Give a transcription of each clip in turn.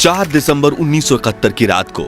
4 दिसंबर 1971 की रात को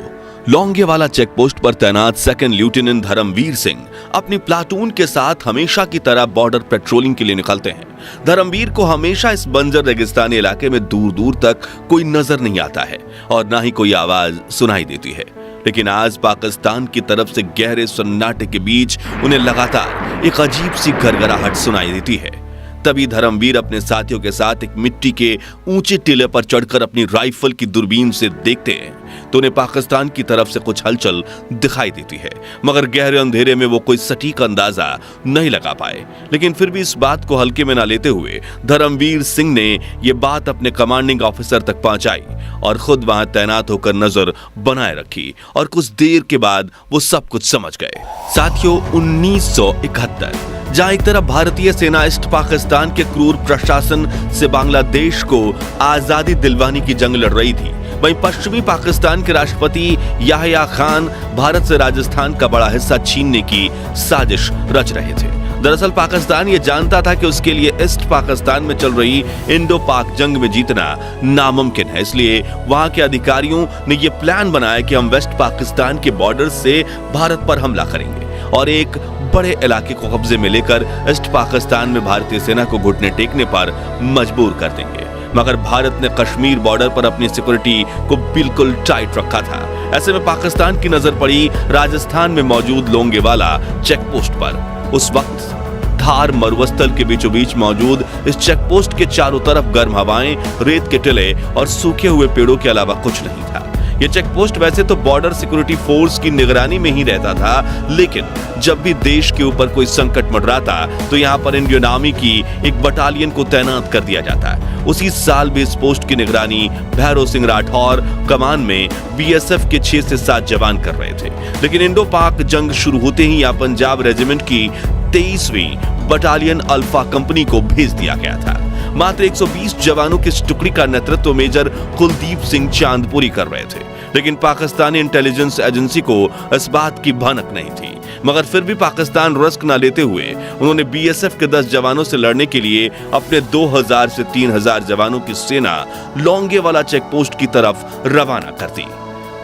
लौंगेवाला चेक पोस्ट पर तैनात सेकंड लेफ्टिनेंट धर्मवीर सिंह अपनी प्लाटून के साथ हमेशा की तरह बॉर्डर पेट्रोलिंग के लिए निकलते हैं। धर्मवीर को हमेशा इस बंजर रेगिस्तानी इलाके में दूर दूर तक कोई नजर नहीं आता है और ना ही कोई आवाज सुनाई देती है, लेकिन आज पाकिस्तान की तरफ से गहरे सन्नाटे के बीच उन्हें लगातार एक अजीब सी गड़गड़ाहट सुनाई देती है। तभी धर्मवीर अपने साथियों के साथ एक मिट्टी के ऊंचे टीले पर चढ़कर अपनी राइफल की दूरबीन से देखते हैं तो उन्हें पाकिस्तान की तरफ से कुछ हलचल दिखाई देती है, मगर गहरे अंधेरे में वो कोई सटीक अंदाजा नहीं लगा पाए। लेकिन फिर भी इस बात को हल्के में ना लेते हुए धर्मवीर सिंह ने ये बात अपने कमांडिंग ऑफिसर तक पहुंचाई और खुद वहां तैनात होकर नजर बनाए रखी और कुछ देर के बाद वो सब कुछ समझ गए। साथियों, 1971 जहां एक तरफ भारतीय सेना ईस्ट पाकिस्तान के क्रूर प्रशासन से बांग्लादेश को आजादी दिलवाने की जंग लड़ रही थी, वहीं पश्चिमी पाकिस्तान के राष्ट्रपति याहिया खान भारत से राजस्थान का बड़ा हिस्सा छीनने की साजिश रच रहे थे। दरअसल पाकिस्तान ये जानता था कि उसके लिए ईस्ट पाकिस्तान में चल रही इंडो पाक जंग में जीतना नामुमकिन है, इसलिए वहां के अधिकारियों ने ये प्लान बनाया कि हम वेस्ट पाकिस्तान के बॉर्डर से भारत पर हमला करेंगे और एक बड़े इलाके को कब्जे में लेकर ईस्ट पाकिस्तान में भारतीय सेना को घुटने टेकने पर मजबूर कर देंगे। मगर भारत ने कश्मीर बॉर्डर पर अपनी सिक्योरिटी को बिल्कुल टाइट रखा था। ऐसे में पाकिस्तान की नजर पड़ी राजस्थान में मौजूद लोंगेवाला चेक पोस्ट पर। उस वक्त धार मरुस्थल के बीचों बीच मौजूद इस चेक पोस्ट के चारों तरफ गर्म हवाएं, रेत के टिले और सूखे हुए पेड़ों के अलावा कुछ नहीं था। ये चेक पोस्ट वैसे तो बॉर्डर सिक्योरिटी फोर्स की निगरानी में ही रहता था, लेकिन जब भी देश के ऊपर कोई संकट मंडराता तो यहाँ पर इंडियन आर्मी की एक बटालियन को तैनात कर दिया जाता है। उसी साल भी इस पोस्ट की निगरानी भैरव सिंह राठौर कमान में बीएसएफ के 6 से 7 जवान कर रहे थे। लेकिन इंडो पाक जंग शुरू होते ही यहाँ पंजाब रेजिमेंट की 23वीं बटालियन अल्फा कंपनी को भेज दिया गया था। मात्र 120 जवानों की इस टुकड़ी का नेतृत्व मेजर कुलदीप सिंह चांदपुरी कर रहे थे, लेकिन पाकिस्तानी इंटेलिजेंस एजेंसी को इस बात की भनक नहीं थी। मगर फिर भी पाकिस्तान रिस्क न लेते हुए उन्होंने बीएसएफ के 10 जवानों से लड़ने के लिए अपने 2000 से 3000 जवानों की सेना लौंगेवाला चेक पोस्ट की तरफ रवाना कर दी।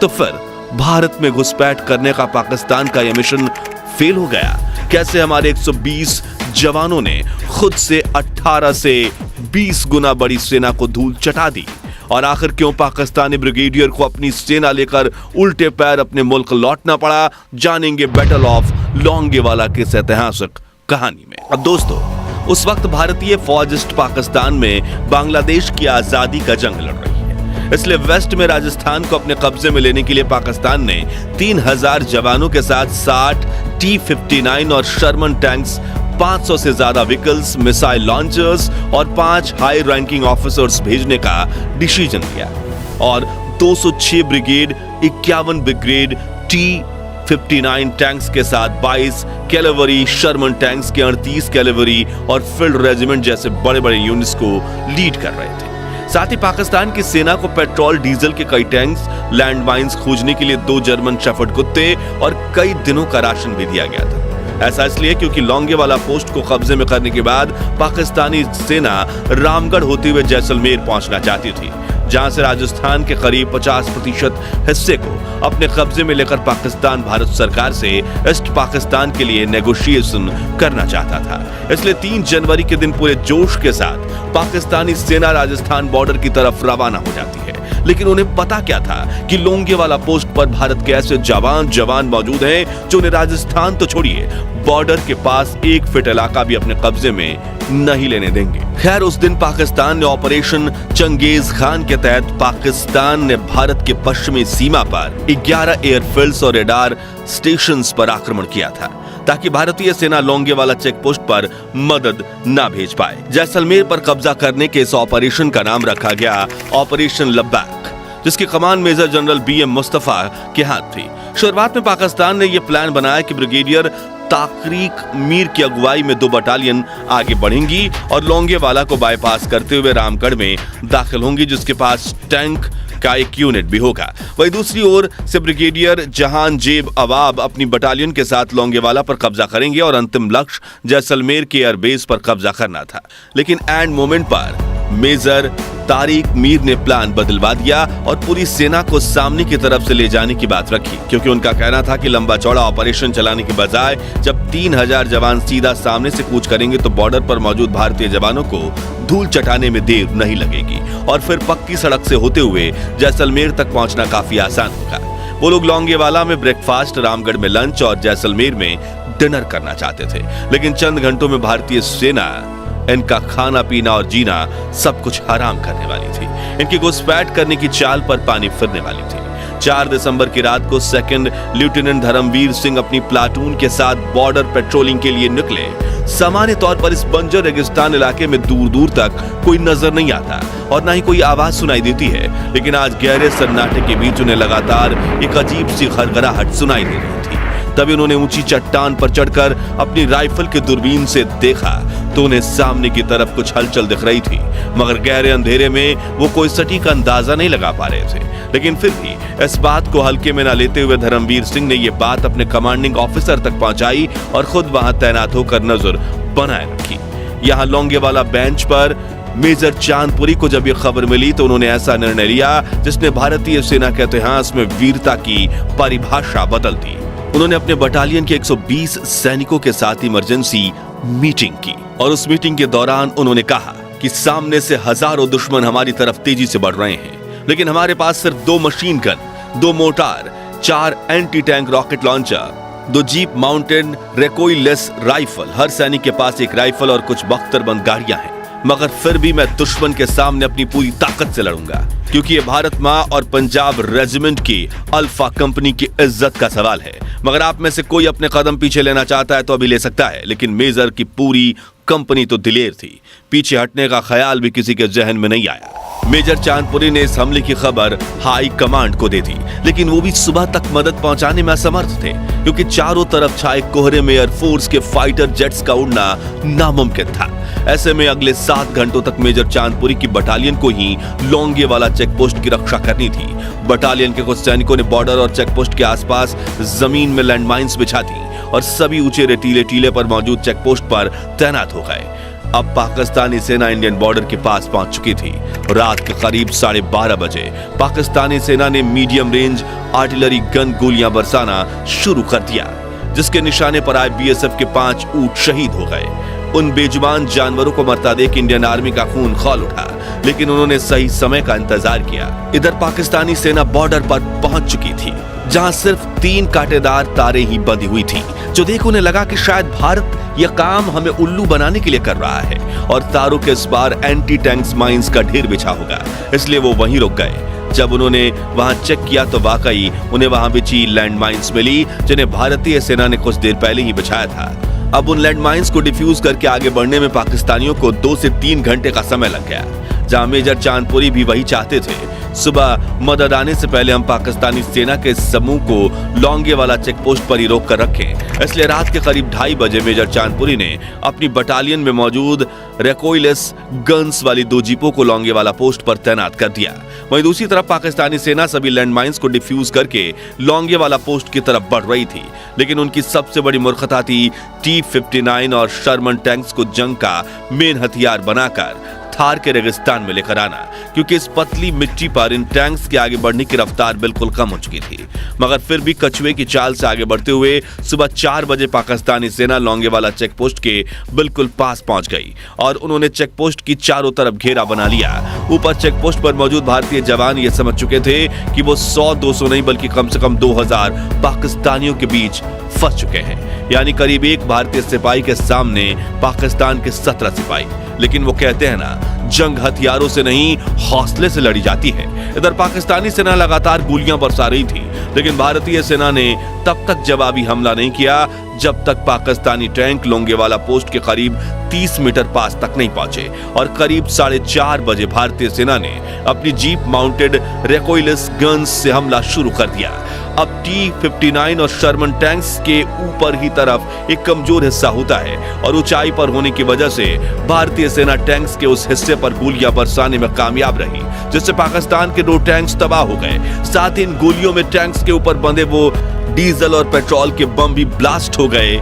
तो फिर भारत में घुसपैठ करने का पाकिस्तान का यह मिशन फेल हो गया। कैसे हमारे 120 जवानों ने खुद से 18 से 20 गुना बड़ी सेना को धूल चटा दी, और आखिर क्यों पाकिस्तानी ब्रिगेडियर को अपनी सेना लेकर उल्टे पैर अपने मुल्क लौटना पड़ा, जानेंगे बैटल ऑफ लौंगेवाला की इस ऐतिहासिक कहानी में। अब दोस्तों, उस वक्त भारतीय फौज ईस्ट पाकिस्तान में बांग्लादेश की आजादी का जंग लड़ रही है, इसलिए वेस्ट में राजस्थान को अपने कब्जे में लेने के लिए पाकिस्तान ने 3000 जवानों के साथ 60 T-59 और शर्मन टैंक्स, 500 से ज्यादा व्हीकल्स, मिसाइल लॉन्चर्स और 5 हाई रैंकिंग ऑफिसर्स भेजने का डिसीजन लिया और 206 ब्रिगेड, 51 ब्रिगेड T-59 टैंक्स के साथ 22 कैलेवरी शर्मन टैंक्स के 38 कैलेवरी और फील्ड रेजिमेंट जैसे बड़े बड़े यूनिट्स को लीड कर रहे थे। साथ ही पाकिस्तान की सेना को पेट्रोल डीजल के कई टैंक्स, लैंड माइंस खोजने के लिए 2 जर्मन शेफर्ड कुत्ते और कई दिनों का राशन भी दिया गया था। ऐसा इसलिए क्योंकि लौंगेवाला पोस्ट को कब्जे में करने के बाद पाकिस्तानी सेना रामगढ़ होते हुए जैसलमेर पहुंचना चाहती थी, जहां से राजस्थान के करीब 50% हिस्से को अपने कब्जे में लेकर पाकिस्तान भारत सरकार से ईस्ट पाकिस्तान के लिए नेगोशिएशन करना चाहता था। इसलिए 3 जनवरी के दिन पूरे जोश के साथ पाकिस्तानी सेना राजस्थान बॉर्डर की तरफ रवाना हो जाती है। लेकिन उन्हें पता क्या था कि लौंगेवाला पोस्ट पर भारत के ऐसे जवान मौजूद हैं जो उन्हें राजस्थान तो छोड़िए, बॉर्डर के पास 1 फीट इलाका भी अपने कब्जे में नहीं लेने देंगे। खैर, उस दिन पाकिस्तान ने ऑपरेशन चंगेज खान के तहत पाकिस्तान ने भारत के पश्चिमी सीमा पर 11 एयरफील्ड्स और रेडार स्टेशंस पर आक्रमण किया था, ताकि भारतीय सेना लौंगेवाला चेक पोस्ट पर मदद न भेज पाए। जैसलमेर पर कब्जा करने के इस ऑपरेशन का नाम रखा गया ऑपरेशन लब्बैक, जिसकी कमान मेजर जनरल BM मुस्तफा के हाथ थी। शुरुआत में पाकिस्तान ने यह प्लान बनाया कि ब्रिगेडियर ताकरीक मीर की अगुवाई में 2 बटालियन आगे बढ़ेंगी और लौंगेवाला को बाईपास करते हुए रामगढ़ में दाखिल होंगी, जिसके पास टैंक का एक यूनिट भी होगा। वहीं दूसरी ओर से ब्रिगेडियर जहांजेब अवाब अपनी बटालियन के साथ लौंगेवाला पर कब्जा करेंगे और अंतिम लक्ष्य जैसलमेर के एयरबेस पर कब्जा करना था। लेकिन एंड मोमेंट पर मेजर तारिक मीर ने प्लान बदलवा दिया और पूरी सेना को सामने की तरफ से ले जाने की बात रखी, क्योंकि उनका कहना था कि लंबा चौड़ा ऑपरेशन चलाने के बजाय जब 3000 जवान सीधा सामने से कूच करेंगे तो बॉर्डर पर मौजूद भारतीय जवानों को धूल चटाने में देर नहीं लगेगी और फिर पक्की सड़क से होते हुए जैसलमेर तक पहुंचना काफी आसान होगा। वो लोग लौंगेवाला में ब्रेकफास्ट, रामगढ़ में लंच और जैसलमेर में डिनर करना चाहते थे, लेकिन चंद घंटों में भारतीय सेना इनका खाना पीना और जीना सब कुछ हराम करने वाली थी। इनकी घुसपैठ करने की चाल पर पानी फिरने वाली थी। 4 दिसंबर की रात को सेकंड लेफ्टिनेंट धर्मवीर सिंह अपनी प्लाटून के साथ बॉर्डर पेट्रोलिंग के लिए निकले। सामान्य तौर पर इस बंजर रेगिस्तान इलाके में दूर दूर तक कोई नजर नहीं आता और ना ही कोई आवाज सुनाई देती है, लेकिन आज गहरे सन्नाटे के बीच उन्हें लगातार एक अजीब सी खरखराहट सुनाई दे रही थी। तभी उन्होंने ऊंची चट्टान पर चढ़कर अपनी राइफल के दूरबीन से देखा तो उन्हें सामने की तरफ कुछ हलचल दिख रही थी, मगर गहरे अंधेरे में वो कोई सटीक अंदाजा नहीं लगा पा रहे थे। लेकिन फिर भी इस बात को हल्के में न लेते हुए धर्मवीर सिंह ने ये बात अपने कमांडिंग ऑफिसर तक पहुंचाई और खुद वहां तैनात होकर नजर बनाए रखी। यहाँ लौंगेवाला बेंच पर मेजर चांदपुरी को जब ये खबर मिली तो उन्होंने ऐसा निर्णय लिया जिसने भारतीय सेना के इतिहास में वीरता की परिभाषा बदल दी। उन्होंने अपने बटालियन के 120 सैनिकों के साथ इमरजेंसी मीटिंग की और उस मीटिंग के दौरान उन्होंने कहा कि सामने से हजारों दुश्मन हमारी तरफ तेजी से बढ़ रहे हैं, लेकिन हमारे पास सिर्फ 2 machine gun, 2 mortar, 4 anti tank rocket launcher, 2 jeep mounted recoilless rifle, हर सैनिक के पास एक राइफल और कुछ बख्तरबंद गाड़ियां हैं, मगर फिर भी मैं दुश्मन के सामने अपनी पूरी ताकत से लड़ूंगा, क्योंकि ये भारत माँ और पंजाब रेजिमेंट की अल्फा कंपनी की इज्जत का सवाल है। मगर आप में से कोई अपने कदम पीछे लेना चाहता है तो अभी ले सकता है, लेकिन मेजर की पूरी कंपनी तो दिलेर थी, पीछे हटने का ख्याल भी किसी के जहन में नहीं आया। मेजर चांदपुरी ने इस हमले की खबर हाई कमांड को दे दी, लेकिन वो भी सुबह तक मदद पहुंचाने में असमर्थ थे, क्योंकि चारों तरफ छाए कोहरे में एयरफोर्स के फाइटर जेट्स का उड़ना नामुमकिन था। ऐसे में अगले 7 घंटों तक मेजर चांदपुरी की बटालियन को ही लौंगेवाला चेकपोस्ट की रक्षा करनी थी। बटालियन के कुछ सैनिकों ने बॉर्डर और चेकपोस्ट के आसपास जमीन में लैंडमाइंस बिछा दी और सभी ऊंचे रेतीले टीले पर मौजूद चेकपोस्ट पर तैनात हो गए। अब पाकिस्तानी सेना इंडियन बॉर्डर के पास पहुंच चुकी थी। रात के करीब 12:30 बजे पाकिस्तानी सेना ने मीडियम रेंज आर्टिलरी गन गोलियां बरसाना शुरू कर दिया, जिसके निशाने पर आए बीएसएफ के 5 ऊंट शहीद हो गए। उन बेजुबान जानवरों को मरता देख इंडियन आर्मी का खून खौल उठा, लेकिन उन्होंने सही समय का इंतजार किया। इधर पाकिस्तानी सेना बॉर्डर पर पहुंच चुकी थी, जहां सिर्फ 3 कांटेदार तारें ही बंधी हुई थी, जो देख उन्हें लगा कि शायद भारत यह काम हमें उल्लू बनाने के लिए कर रहा है और तारों के इस बार एंटी टैंक्स माइंस का ढेर बिछा होगा, इसलिए वो वहीं रुक गए। जब उन्होंने वहां चेक किया तो वाकई उन्हें वहां बिछी लैंड माइंस मिली, जिन्हें भारतीय सेना ने कुछ देर पहले ही बिछाया था। अब उन लैंड माइंस को डिफ्यूज करके आगे बढ़ने में पाकिस्तानियों को 2 से 3 घंटे का समय लग गया, जहां मेजर चांदपुरी भी वही चाहते थे। सुबह मदद आने से पहले हम पाकिस्तानी सेना के समूह को लौंगेवाला चेकपोस्ट पर ही रोक कर रखें, इसलिए रात के करीब 2:30 बजे मेजर चांदपुरी ने अपनी बटालियन में मौजूद रेकोइलेस गन्स वाली 2 जीपों को लौंगेवाला पोस्ट पर तैनात कर दिया। वहीं दूसरी तरफ पाकिस्तानी सेना सभी लैंडमाइंस को डिफ्यूज करके लौंगेवाला पोस्ट की तरफ बढ़ रही थी, लेकिन उनकी सबसे बड़ी मूर्खता थी T-59 और शर्मन टैंक्स को जंग का मेन हथियार बनाकर थार के रेगिस्तान में लेकर आना, क्योंकि इस पतली मिट्टी पर इन टैंक्स के आगे बढ़ने की रफ्तार बिल्कुल कम हो चुकी थी। मगर फिर भी कछुए की चाल से आगे बढ़ते हुए सुबह 4 बजे पाकिस्तानी सेना लौंगेवाला चेकपोस्ट के बिल्कुल पास पहुंच गई और उन्होंने चेकपोस्ट की चारों तरफ घेरा बना लिया। ऊपर चेकपोस्ट पर मौजूद भारतीय जवान ये समझ चुके थे कि वो 100-200 नहीं बल्कि कम से कम 2000 पाकिस्तानियों के बीच फंस चुके हैं, यानी करीब 1 भारतीय सिपाही के सामने पाकिस्तान के 17 सिपाही। लेकिन वो कहते हैं ना, जंग हथियारों से नहीं हौसले से लड़ी जाती है। इधर पाकिस्तानी सेना लगातार गोलियां बरसा रही थी, लेकिन भारतीय सेना ने तब तक जवाबी हमला नहीं किया जब तक पाकिस्तानी टैंक लौंगेवाला पोस्ट के करीब 30 मीटर पास तक नहीं पहुंचे और करीब 4:30 बजे भारतीय सेना ने अपनी जीप माउंटेड रेकोइलेस गन्स से हमला शुरू कर दिया। अब T-59 और शर्मन टैंक्स के ऊपर ही तरफ एक कमजोर हिस्सा होता है और ऊंचाई पर होने की वजह से भारतीय सेना टैंक्स के उस हिस्से पर गोलियां बरसाने में कामयाब रही, जिससे पाकिस्तान के 2 टैंक्स तबाह हो गए। साथ ही इन गोलियों में टैंक्स के ऊपर बंधे वो डीजल और पेट्रोल के बम भी ब्लास्ट हो गए,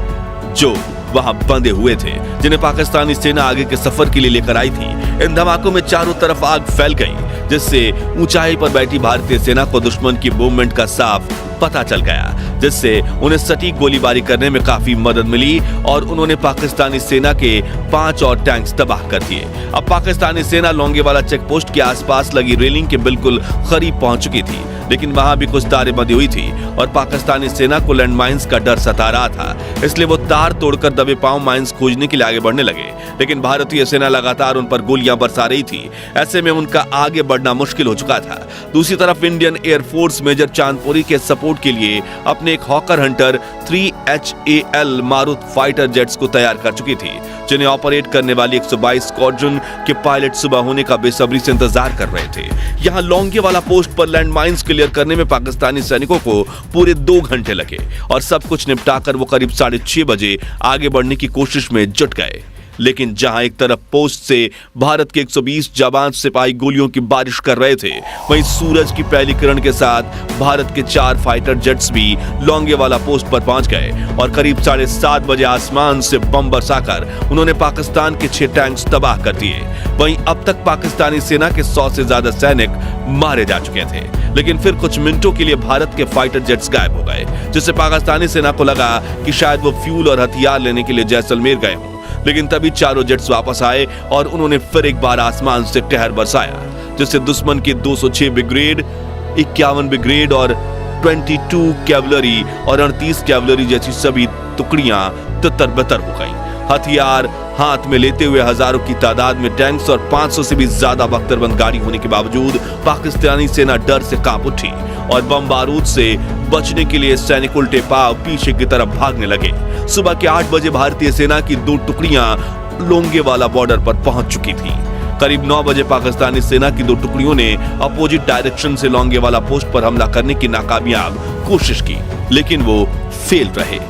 जो वहां बंधे हुए थे, जिन्हें पाकिस्तानी सेना आगे के सफर के लिए लेकर आई थी। इन धमाकों में चारों तरफ आग फैल गई, जिससे ऊंचाई पर बैठी भारतीय सेना को दुश्मन की मूवमेंट का साफ पता चल गया, जिससे उन्हें सटीक गोलीबारी करने में काफी मदद मिली और उन्होंने पाकिस्तानी सेना के 5 और टैंक्स तबाह कर दिए। अब पाकिस्तानी सेना लोंगेवाला चेक पोस्ट के आसपास लगी रेलिंग के बिल्कुल करीब पहुंच चुकी थी, लेकिन वहां भी कुछ तारें बंधी हुई थी और पाकिस्तानी सेना को लैंडमाइंस का डर सता रहा था, इसलिए वो तार तोड़कर दबे पांव माइंस खोजने के लिए आगे बढ़ने लगे। लेकिन भारतीय सेना लगातार उन पर गोलियां बरसा रही थी, ऐसे में उनका आगे बढ़ना मुश्किल हो चुका था। दूसरी तरफ इंडियन एयरफोर्स मेजर चांदपुरी के सपोर्ट के लिए अपने एक Hawker Hunter 3HAL Marut fighter jets को तैयार कर चुकी थी, जिन्हें ऑपरेट करने वाली 122 स्क्वाड्रन के पायलट सुबह होने का बेसब्री से इंतजार कर रहे थे। यहां लोंगेवाला पोस्ट पर लैंडमाइंस क्लियर करने में पाकिस्तानी सैनिकों को पूरे 2 घंटे लगे और सब कुछ निपटाकर वो करीब 6:30 बजे आगे बढ़ने की कोशिश में जुट गए। लेकिन जहां एक तरफ पोस्ट से भारत के 120 जाबाज सिपाही गोलियों की बारिश कर रहे थे, वहीं सूरज की पहली किरण के साथ भारत के 4 फाइटर जेट्स भी लोंगेवाला पोस्ट पर पहुंच गए और करीब 7:30 बजे आसमान से बम बरसाकर उन्होंने पाकिस्तान के 6 टैंक्स तबाह कर दिए। वहीं अब तक पाकिस्तानी सेना के 100 से ज्यादा सैनिक मारे जा चुके थे, लेकिन फिर कुछ मिनटों के लिए भारत के फाइटर जेट्स गायब हो गए, जिससे पाकिस्तानी सेना को लगा कि शायद वो फ्यूल और हथियार लेने के लिए जैसलमेर गए हों। लेकिन तभी चारों जेट्स वापस आए और उन्होंने फिर एक बार आसमान से कहर बरसाया, जिससे दुश्मन की 206 ब्रिगेड, 51 ब्रिगेड और 22 कैवलरी और 38 कैवलरी जैसी सभी टुकड़ियां तितर-बितर हो गईं। हथियार हाथ में लेते हुए हजारों की तादाद में टैंक्स और 500 से भी ज्यादा बख्तरबंद गाड़ी होने के बावजूद पाकिस्तानी सेना डर से कांप उठी और बम बारूद से बचने के लिए सैनिक उल्टे पांव पीछे की तरफ भागने लगे। सुबह के 8 बजे भारतीय सेना की 2 टुकड़ियां लोंगेवाला बॉर्डर पर पहुंच चुकी थी। करीब 9 बजे पाकिस्तानी सेना की 2 टुकड़ियों ने अपोजिट डायरेक्शन से लोंगेवाला पोस्ट पर हमला करने की नाकामयाब कोशिश की, लेकिन वो फेल रहे।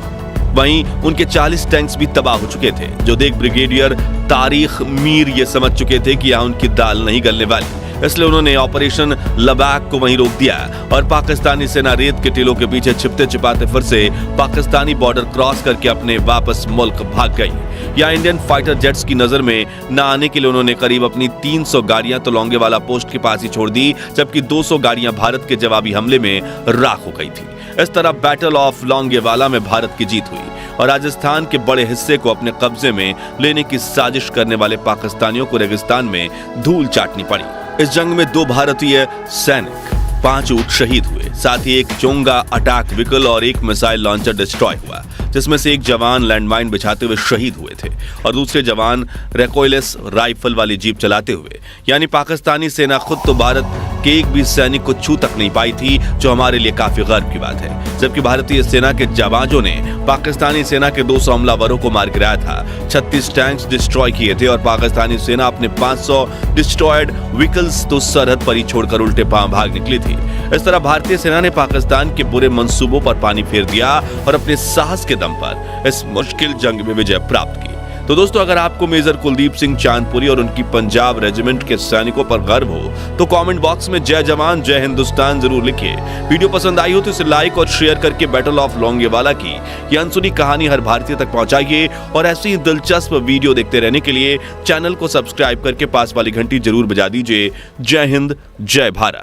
वहीं उनके 40 टैंक्स भी तबाह हो चुके थे, जो देख ब्रिगेडियर तारिक मीर ये समझ चुके थे कि यहाँ उनकी दाल नहीं गलने वाली, इसलिए उन्होंने ऑपरेशन लबाक को वहीं रोक दिया और पाकिस्तानी सेना रेत के टीलों के पीछे छिपते छिपाते फिर से पाकिस्तानी बॉर्डर क्रॉस करके अपने वापस मुल्क भाग गई। यहाँ इंडियन फाइटर जेट्स की नजर में न आने के लिए उन्होंने करीब अपनी 300 गाड़ियां तो लोंगेवाला पोस्ट के पास ही छोड़ दी, जबकि 200 गाड़ियां भारत के जवाबी हमले में राख हो गई थी। इस तरह बैटल ऑफ लोंगेवाला में भारत की जीत हुई और राजस्थान के बड़े हिस्से को अपने कब्जे में लेने की साजिश करने वाले पाकिस्तानियों को रेगिस्तान में धूल चाटनी पड़ी। इस जंग में 2 भारतीय सैनिक, 5 ऊंट शहीद हुए, साथ ही एक चोंगा अटैक व्हीकल और एक मिसाइल लॉन्चर डिस्ट्रॉय हुआ, जिसमें से एक जवान लैंडमाइन बिछाते हुए शहीद हुए थे और दूसरे जवान रिकॉइललेस राइफल वाली जीप चलाते हुए। यानी पाकिस्तानी सेना खुद तो भारत के एक भी सैनिक को छू तक नहीं पाई थी, जो हमारे लिए काफी गर्व की बात है। जबकि भारतीय सेना के जाबाजों ने पाकिस्तानी सेना के 200 हमलावरों को मार गिराया था, 36 टैंक्स डिस्ट्रॉय किए थे और पाकिस्तानी सेना अपने 500 डिस्ट्रॉयड व्हीकल्स तो सरहद पर ही छोड़कर उल्टे पांव भाग निकली थी। इस तरह भारतीय सेना ने पाकिस्तान के बुरे मंसूबों पर पानी फेर दिया और अपने साहस के दम पर इस मुश्किल जंग में विजय प्राप्त की। तो दोस्तों, अगर आपको मेजर कुलदीप सिंह चांदपुरी और उनकी पंजाब रेजिमेंट के सैनिकों पर गर्व हो तो कमेंट बॉक्स में जय जवान जय हिंदुस्तान जरूर लिखिए। वीडियो पसंद आई हो तो इसे लाइक और शेयर करके बैटल ऑफ लोंगेवाला की ये अनसुनी कहानी हर भारतीय तक पहुंचाइए और ऐसी ही दिलचस्प वीडियो देखते रहने के लिए चैनल को सब्सक्राइब करके पास वाली घंटी जरूर बजा दीजिए। जय हिंद, जय भारत।